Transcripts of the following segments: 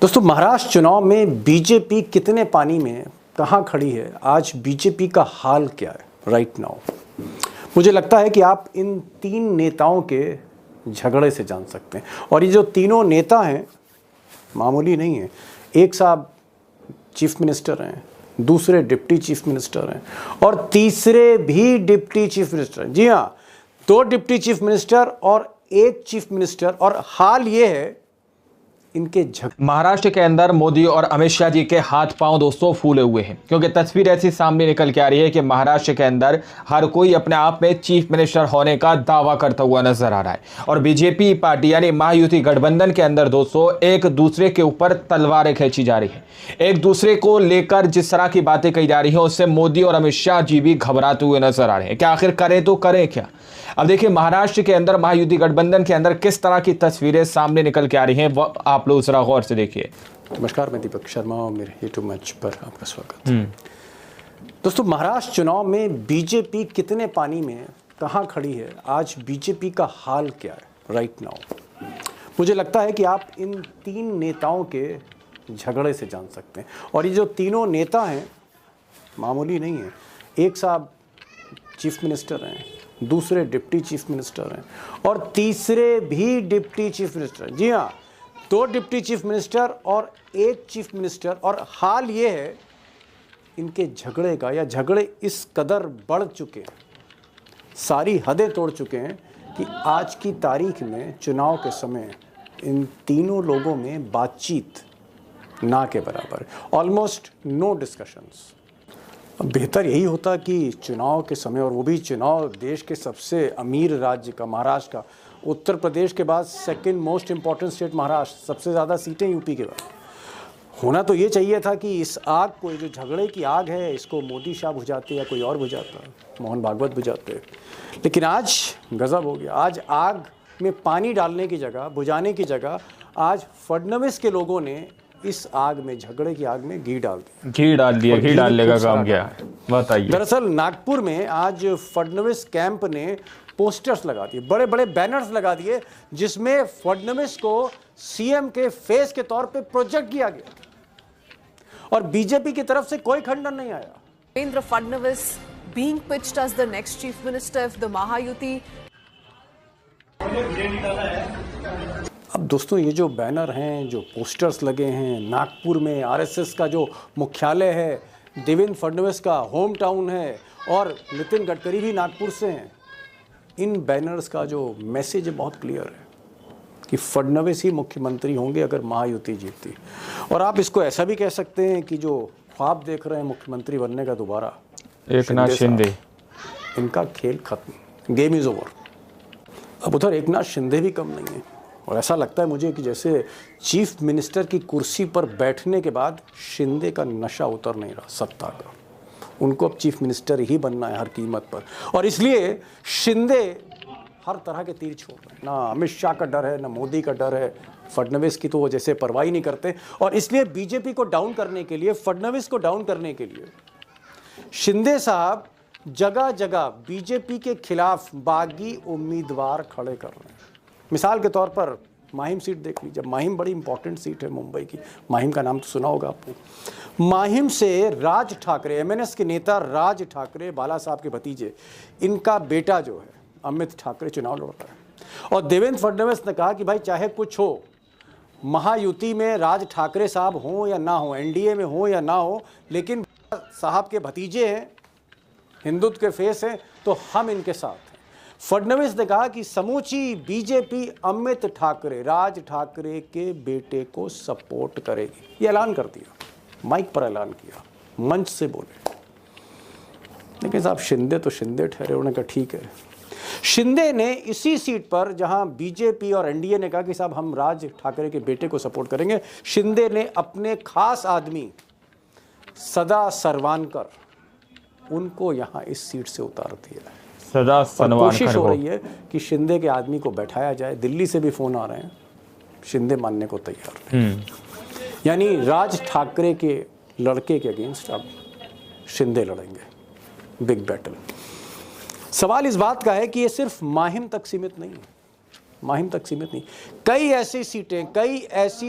दोस्तों, महाराष्ट्र चुनाव में बीजेपी कितने पानी में कहाँ खड़ी है, आज बीजेपी का हाल क्या है राइट नाउ। मुझे लगता है कि आप इन तीन नेताओं के झगड़े से जान सकते हैं। और ये जो तीनों नेता हैं मामूली नहीं है। एक साहब चीफ मिनिस्टर हैं, दूसरे डिप्टी चीफ मिनिस्टर हैं और तीसरे भी डिप्टी चीफ मिनिस्टर हैं। जी हाँ, दो डिप्टी चीफ मिनिस्टर और एक चीफ मिनिस्टर। और हाल ये है इनके महाराष्ट्र के अंदर मोदी और अमित शाह जी के हाथ पांव दोस्तों फूले हुए हैं, क्योंकि तस्वीर ऐसी सामने निकल के आ रही है कि महाराष्ट्र के अंदर हर कोई अपने आप में चीफ मिनिस्टर होने का दावा करता हुआ नजर आ रहा है। और बीजेपी पार्टी यानी महायुति गठबंधन के अंदर दोस्तों एक दूसरे के ऊपर तलवारें खींची जा रही है। एक दूसरे को लेकर जिस तरह की बातें कही जा रही हैं उससे मोदी और अमित शाह जी भी घबराते हुए नजर आ रहे हैं कि आखिर करें तो करें क्या। अब देखिए, महाराष्ट्र के अंदर महायुति गठबंधन के अंदर किस तरह की तस्वीरें सामने निकल के आ रही हैं, वो आप लोग जरा गौर से देखिए। नमस्कार, मैं दीपक शर्मा और मेरे यूट्यूब मंच पर आपका स्वागत। दोस्तों, महाराष्ट्र चुनाव में बीजेपी कितने पानी में कहाँ खड़ी है, आज बीजेपी का हाल क्या है राइट नाउ। मुझे लगता है कि आप इन तीन नेताओं के झगड़े से जान सकते हैं। और ये जो तीनों नेता हैं मामूली नहीं है। एक साहब चीफ मिनिस्टर हैं, दूसरे डिप्टी चीफ मिनिस्टर हैं और तीसरे भी डिप्टी चीफ मिनिस्टर हैं। जी हाँ, दो डिप्टी चीफ मिनिस्टर और एक चीफ मिनिस्टर। और हाल ये है इनके झगड़े का, या झगड़े इस कदर बढ़ चुके हैं, सारी हदें तोड़ चुके हैं कि आज की तारीख में चुनाव के समय इन तीनों लोगों में बातचीत ना के बराबर, ऑलमोस्ट नो डिस्कशंस। बेहतर यही होता कि चुनाव के समय, और वो भी चुनाव देश के सबसे अमीर राज्य का, महाराष्ट्र का, उत्तर प्रदेश के बाद second most important state Maharashtra, सबसे ज़्यादा सीटें यूपी के बाद, होना तो ये चाहिए था कि इस आग को, जो झगड़े की आग है, इसको मोदी शाह बुझाते या कोई और बुझाता, मोहन भागवत बुझाते। लेकिन आज गजब हो गया। आज आग में पानी डालने की जगह, बुझाने की जगह, आज फडणवीस के लोगों ने इस आग में, झगड़े की आग में घी डाल दिया। घी डालने का काम किया है, बताइए। दरअसल नागपुर में आज फडणवीस कैंप ने पोस्टर्स लगा दिए, बड़े बड़े बैनर्स लगा दिए, जिसमें फडणवीस को सीएम के फेस के तौर पे प्रोजेक्ट किया गया। और बीजेपी की तरफ से कोई खंडन नहीं आया। Devendra Fadnavis being pitched as the next chief minister of the Mahayuti. अब दोस्तों, ये जो बैनर हैं, जो पोस्टर्स लगे हैं, नागपुर में आरएसएस का जो मुख्यालय है, देवेंद्र फडणवीस का होम टाउन है और नितिन गडकरी भी नागपुर से हैं। इन बैनर्स का जो मैसेज है बहुत क्लियर है कि फडणवीस ही मुख्यमंत्री होंगे अगर महायुति जीतती। और आप इसको ऐसा भी कह सकते हैं कि जो ख्वाब देख रहे हैं मुख्यमंत्री बनने का दोबारा, एकनाथ शिंदे, इनका खेल खत्म, गेम इज ओवर। अब उधर एकनाथ शिंदे भी कम नहीं है। और ऐसा लगता है मुझे कि जैसे चीफ मिनिस्टर की कुर्सी पर बैठने के बाद शिंदे का नशा उतर नहीं रहा सत्ता का। उनको अब चीफ मिनिस्टर ही बनना है हर कीमत पर। और इसलिए शिंदे हर तरह के तीर छोड़ रहे हैं। ना अमित शाह का डर है, ना मोदी का डर है। फडणवीस की तो वो जैसे परवाह ही नहीं करते। और इसलिए बीजेपी को डाउन करने के लिए, फडणवीस को डाउन करने के लिए शिंदे साहब जगह जगह बीजेपी के खिलाफ बागी उम्मीदवार खड़े कर रहे हैं। मिसाल के तौर पर माहिम सीट देख लीजिए। माहिम बड़ी इंपॉर्टेंट सीट है मुंबई की। माहिम का नाम तो सुना होगा आपको। माहिम से राज ठाकरे, एमएनएस के नेता राज ठाकरे, बाला साहब के भतीजे, इनका बेटा जो है अमित ठाकरे चुनाव लड़ रहा है। और देवेंद्र फडणवीस ने कहा कि भाई चाहे कुछ हो, महायुति में राज ठाकरे साहब हों या ना हो, एनडीए में हो या ना हो, लेकिन साहब के भतीजे हैं, हिंदुत्व के फेस हैं, तो हम इनके साथ हैं। फडणवीस ने कहा कि समूची बीजेपी अमित ठाकरे, राज ठाकरे के बेटे को सपोर्ट करेगी। ये ऐलान कर दिया, माइक पर ऐलान किया, मंच से बोले। लेकिन साहब शिंदे तो शिंदे ठहरे। उन्होंने कहा ठीक है। शिंदे ने इसी सीट पर, जहां बीजेपी और एनडीए ने कहा कि साहब हम राज ठाकरे के बेटे को सपोर्ट करेंगे, शिंदे ने अपने खास आदमी सदा सरवानकर, उनको यहां इस सीट से उतार दिया है। सदा कोशिश हो रही है कि शिंदे के आदमी को बैठाया जाए। दिल्ली से भी फोन आ रहे हैं, शिंदे मानने को तैयार नहीं। यानी राज ठाकरे के लड़के के अगेंस्ट अब शिंदे लड़ेंगे बिग बैटल। सवाल इस बात का है कि ये सिर्फ माहिम तक सीमित नहीं है। माहिम तक सीमित नहीं, कई ऐसी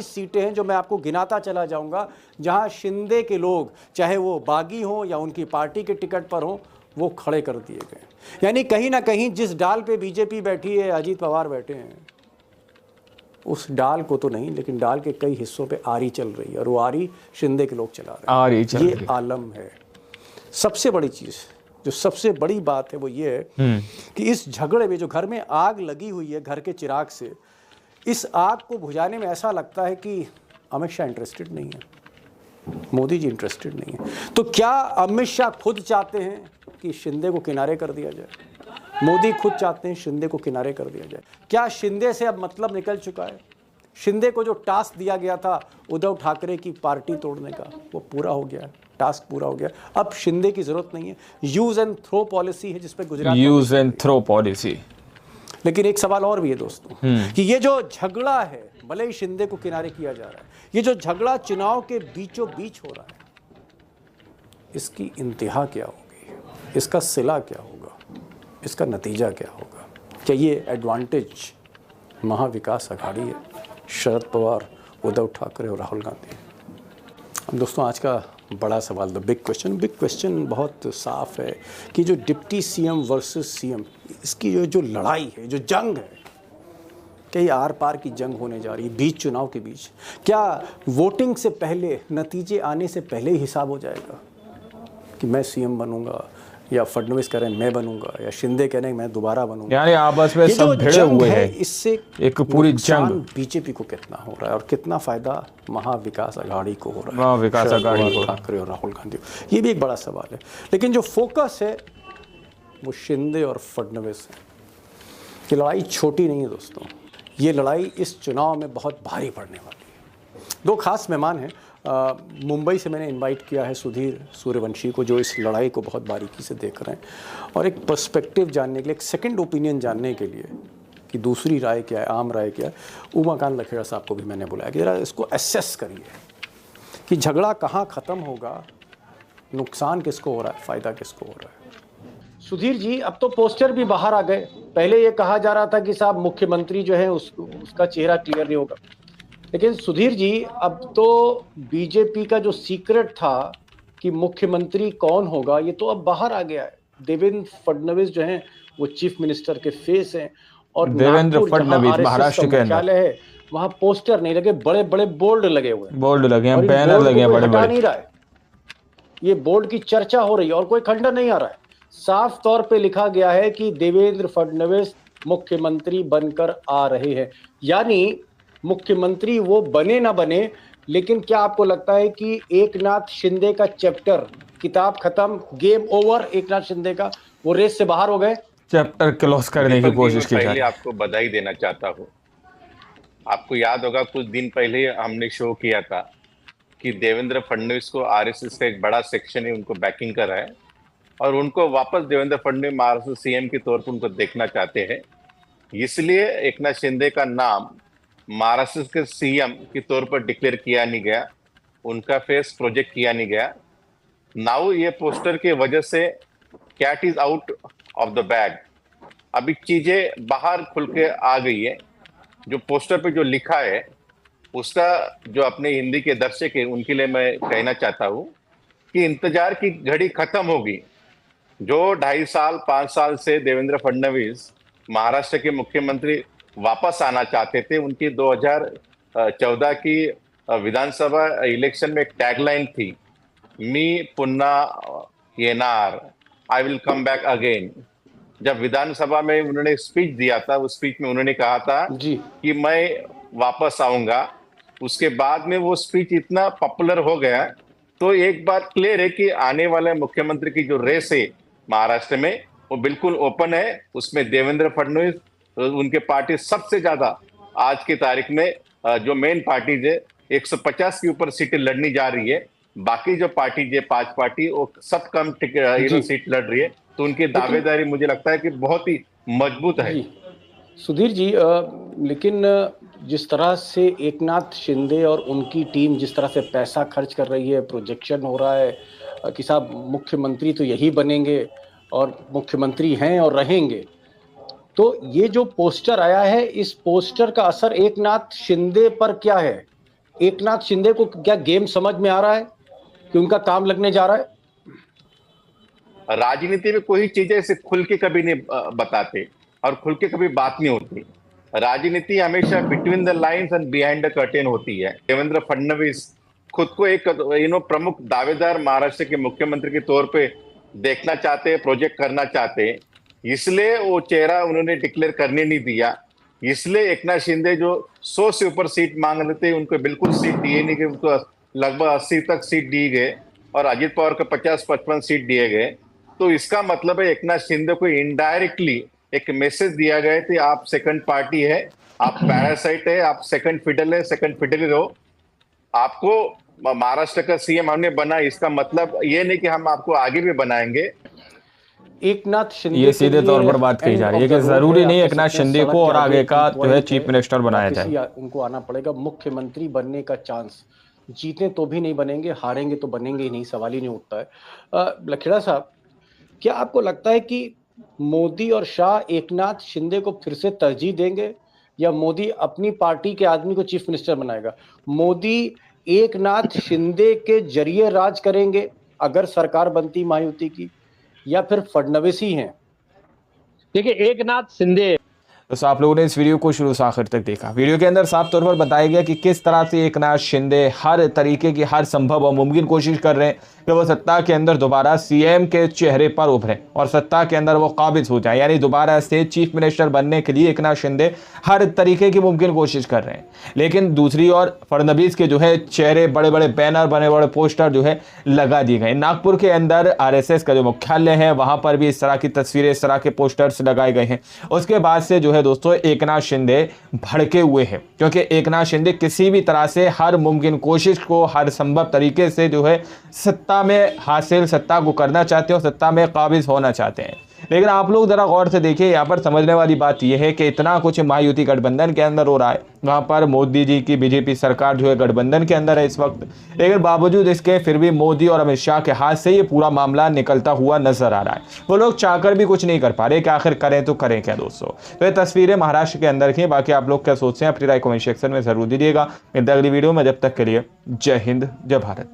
सीटें हैं जो मैं आपको गिनाता चला जाऊंगा जहां शिंदे के लोग, चाहे वो बागी हों या उनकी पार्टी के टिकट पर हों, वो खड़े कर दिए गए। यानी कहीं ना कहीं जिस डाल पे बीजेपी बैठी है, अजीत पवार बैठे हैं, उस डाल को तो नहीं, लेकिन डाल के कई हिस्सों पे आरी चल रही है, और वो आरी शिंदे के लोग चला रहे हैं। ये आलम है। सबसे बड़ी चीज़, जो सबसे बड़ी बात है वो ये है कि इस झगड़े में जो घर में आग लगी हुई है, घर के चिराग से, इस आग को बुझाने में ऐसा लगता है कि अमित शाह इंटरेस्टेड नहीं है, मोदी जी इंटरेस्टेड नहीं है। तो क्या अमित शाह खुद चाहते हैं कि शिंदे को किनारे कर दिया जाए? मोदी खुद चाहते हैं शिंदे को किनारे कर दिया जाए? क्या शिंदे से अब मतलब निकल चुका है? शिंदे को जो टास्क दिया गया था उद्धव ठाकरे की पार्टी तोड़ने का, वो पूरा हो गया, टास्क पूरा हो गया। अब शिंदे की जरूरत नहीं है। यूज एंड थ्रो पॉलिसी है जिसपे Gujarat, use and throw policy. लेकिन एक सवाल और भी है दोस्तों, कि ये जो झगड़ा है, भले ही शिंदे को किनारे किया जा रहा है, ये जो झगड़ा चुनाव के बीचों बीच हो रहा है, इसकी इंतहा क्या होगी? इसका सिला क्या होगा? इसका नतीजा क्या होगा? क्या ये एडवांटेज महाविकास अघाड़ी है, शरद पवार, उद्धव ठाकरे और राहुल गांधी? अब दोस्तों आज का बड़ा सवाल, द बिग क्वेश्चन बहुत साफ है कि जो डिप्टी सीएम वर्सेस सीएम, इसकी जो लड़ाई है, जो जंग है, क्या ये आर पार की जंग होने जा रही है बीच चुनाव के बीच? क्या वोटिंग से पहले, नतीजे आने से पहले ही हिसाब हो जाएगा कि मैं सीएम बनूंगा, या फडणवीस कह रहे हैं मैं बनूंगा, या शिंदे कह रहे हैं मैं दोबारा बनूंगा? यानी आपस में सब भिड़े हुए हैं। इससे एक पूरी जंग बीजेपी को कितना हो रहा है और कितना फायदा महाविकास अघाड़ी को हो रहा है, महाविकास अघाड़ी को, ठाकरे और राहुल गांधी, ये भी एक बड़ा सवाल है। लेकिन जो फोकस है वो शिंदे और फडणवीस है। ये लड़ाई छोटी नहीं है दोस्तों, ये लड़ाई इस चुनाव में बहुत भारी पड़ने वाली है। दो खास मेहमान हैं, मुंबई से मैंने इनवाइट किया है सुधीर सूर्यवंशी को, जो इस लड़ाई को बहुत बारीकी से देख रहे हैं और एक पर्सपेक्टिव जानने के लिए, एक सेकंड ओपिनियन जानने के लिए कि दूसरी राय क्या है, आम राय क्या है, उमाकांत लखेड़ा साहब को भी मैंने बुलाया कि ज़रा इसको एसेस करिए कि झगड़ा कहाँ ख़त्म होगा, नुकसान किसको हो रहा है, फ़ायदा किसको हो रहा है। सुधीर जी, अब तो पोस्टर भी बाहर आ गए। पहले ये कहा जा रहा था कि साहब मुख्यमंत्री जो है उसका चेहरा क्लियर नहीं होगा, लेकिन सुधीर जी अब तो बीजेपी का जो सीक्रेट था कि मुख्यमंत्री कौन होगा, ये तो अब बाहर आ गया है। देवेंद्र फडणवीस जो हैं वो चीफ मिनिस्टर के फेस हैं, और देवेंद्र फडणवीस महाराष्ट्र के मुख्यालय है, वहां पोस्टर नहीं लगे, बड़े बड़े बोर्ड लगे हुए हैं, बोर्ड लगे हैं, बैनर लगे हैं, बड़े बड़े नहीं रहा है। ये बोर्ड की चर्चा हो रही है और कोई खंडन नहीं आ रहा है। साफ तौर पे लिखा गया है कि देवेंद्र फडणवीस मुख्यमंत्री बनकर आ रहे हैं। यानी मुख्यमंत्री वो बने ना बने, लेकिन क्या आपको लगता है कि एकनाथ शिंदे का चैप्टर, किताब खत्म, गेम ओवर, एकनाथ शिंदे का, वो रेस से बाहर हो गए, चैप्टर क्लोज करने की कोशिश की जा रही है? आपको बधाई देना चाहता हूँ। आपको याद होगा कुछ दिन पहले हमने शो किया था कि देवेंद्र फडणवीस को आरएसएस का एक बड़ा सेक्शन है उनको बैकिंग कर रहा है, और उनको वापस देवेंद्र फडणवीस महाराष्ट्र सीएम के तौर पर उनको देखना चाहते हैं। इसलिए एकनाथ शिंदे का नाम महाराष्ट्र के सीएम के तौर पर डिक्लेयर किया नहीं गया, उनका फेस प्रोजेक्ट किया नहीं गया। नाउ ये पोस्टर के वजह से cat is out of the bag, अभी चीजें बाहर खुल के आ गई है। जो पोस्टर पे जो लिखा है उसका जो अपने हिंदी के दर्शक है उनके लिए मैं कहना चाहता हूँ कि इंतजार की घड़ी खत्म होगी। जो 2.5 साल 5 साल से देवेंद्र फडणवीस महाराष्ट्र के मुख्यमंत्री वापस आना चाहते थे, उनकी 2014 की विधानसभा इलेक्शन में एक टैगलाइन थी, मी पुन्हा येनार, I will come back again. जब विधानसभा में उन्होंने स्पीच दिया था, उस स्पीच में उन्होंने कहा था कि मैं वापस आऊंगा। उसके बाद में वो स्पीच इतना पॉपुलर हो गया, तो एक बात क्लियर है कि आने वाले मुख्यमंत्री की जो रेस है महाराष्ट्र में वो बिल्कुल ओपन है। उसमें देवेंद्र फडणवीस, उनके पार्टी सबसे ज्यादा आज की तारीख में जो मेन पार्टीज है 150 के ऊपर सीटें लड़नी जा रही है। बाकी जो पार्टी है 5 पार्टी वो सब कम सीट लड़ रही है, तो उनकी दावेदारी मुझे लगता है कि बहुत ही मजबूत है। सुधीर जी, लेकिन जिस तरह से एकनाथ शिंदे और उनकी टीम जिस तरह से पैसा खर्च कर रही है, प्रोजेक्शन हो रहा है कि साहब मुख्यमंत्री तो यही बनेंगे और मुख्यमंत्री हैं और रहेंगे, तो ये जो पोस्टर आया है, इस पोस्टर का असर एकनाथ शिंदे पर क्या है? एकनाथ शिंदे को क्या गेम समझ में आ रहा है कि उनका काम लगने जा रहा है? राजनीति में कोई चीजें ऐसे खुल के कभी नहीं बताते और खुल के कभी बात नहीं होती। राजनीति हमेशा between the lines and behind the curtain होती है। देवेंद्र फडणवीस खुद को एक प्रमुख दावेदार महाराष्ट्र के मुख्यमंत्री के तौर पे देखना चाहते हैं, प्रोजेक्ट करना चाहते हैं, इसलिए वो चेहरा उन्होंने डिक्लेयर करने नहीं दिया। इसलिए एकनाथ शिंदे जो 100 से ऊपर सीट मांग रहे थे, उनको बिल्कुल सीट दिए नहीं गए, उनको लगभग 80 तक सीट दी गए और अजित पवार को 50-55 सीट दिए गए। तो इसका मतलब है एकनाथ शिंदे को इनडायरेक्टली एक मैसेज दिया गया कि आप सेकंड पार्टी है, आप पैरासाइट है, आप सेकंड फिडल है, सेकंड फिडल रहो। आपको महाराष्ट्र का सीएम हमने बना, इसका मतलब ये नहीं कि हम आपको आगे भी बनाएंगे। एकनाथ शिंदे ये सीधे तौर पर बात कही जा रही है कि जरूरी नहीं एकनाथ शिंदे को और आगे का जो है चीफ मिनिस्टर बनाया जाए। उनको आना पड़ेगा, मुख्यमंत्री बनने का चांस, जीते तो भी नहीं बनेंगे, हारेंगे तो बनेंगे ही नहीं, सवाल ही नहीं उठता है। लखेड़ा साहब, क्या आपको लगता है कि मोदी और शाह एकनाथ शिंदे को फिर से तरजीह देंगे या मोदी अपनी पार्टी के आदमी को चीफ मिनिस्टर बनाएगा? मोदी एकनाथ शिंदे के जरिए राज करेंगे अगर सरकार बनती महायुति की, या फिर फडणवीस ही हैं? देखिए, एकनाथ शिंदे तो आप लोगों ने इस वीडियो को शुरू से आखिर तक देखा। वीडियो के अंदर साफ तौर पर बताया गया कि किस तरह से एकनाथ शिंदे हर तरीके की, हर संभव और मुमकिन कोशिश कर रहे हैं कि वो सत्ता के अंदर दोबारा सीएम के चेहरे पर उभरें और सत्ता के अंदर वो काबिज हो जाए, यानी दोबारा से चीफ मिनिस्टर बनने के लिए एकनाथ शिंदे हर तरीके की मुमकिन कोशिश कर रहे हैं। लेकिन दूसरी ओर फडणवीस के जो है चेहरे, बड़े बड़े बैनर, बड़े बड़े पोस्टर जो है लगा दिए गए। नागपुर के अंदर आरएसएस का जो मुख्यालय है वहां पर भी इस तरह की तस्वीरें, इस तरह के पोस्टर्स लगाए गए हैं। उसके बाद से जो है दोस्तों एकनाथ शिंदे भड़के हुए हैं, क्योंकि एकनाथ शिंदे किसी भी तरह से हर मुमकिन कोशिश को हर संभव तरीके से जो है सत्ता में हासिल, सत्ता को करना चाहते हैं और सत्ता में काबिज होना चाहते हैं। लेकिन आप लोग जरा गौर से देखिए, यहाँ पर समझने वाली बात यह है कि इतना कुछ महायुति गठबंधन के अंदर हो रहा है, वहाँ पर मोदी जी की बीजेपी सरकार जो है गठबंधन के अंदर है इस वक्त, लेकिन बावजूद इसके फिर भी मोदी और अमित शाह के हाथ से ये पूरा मामला निकलता हुआ नजर आ रहा है। वो लोग चाहकर भी कुछ नहीं कर पा रहे कि आखिर करें तो करें क्या दोस्तों। तो ये तस्वीरें महाराष्ट्र के अंदर की। बाकी आप लोग क्या सोचते हैं अपनी राय कमेंट सेक्शन में जरूर दीजिएगा। अगली वीडियो में, जब तक के लिए जय हिंद, जय भारत।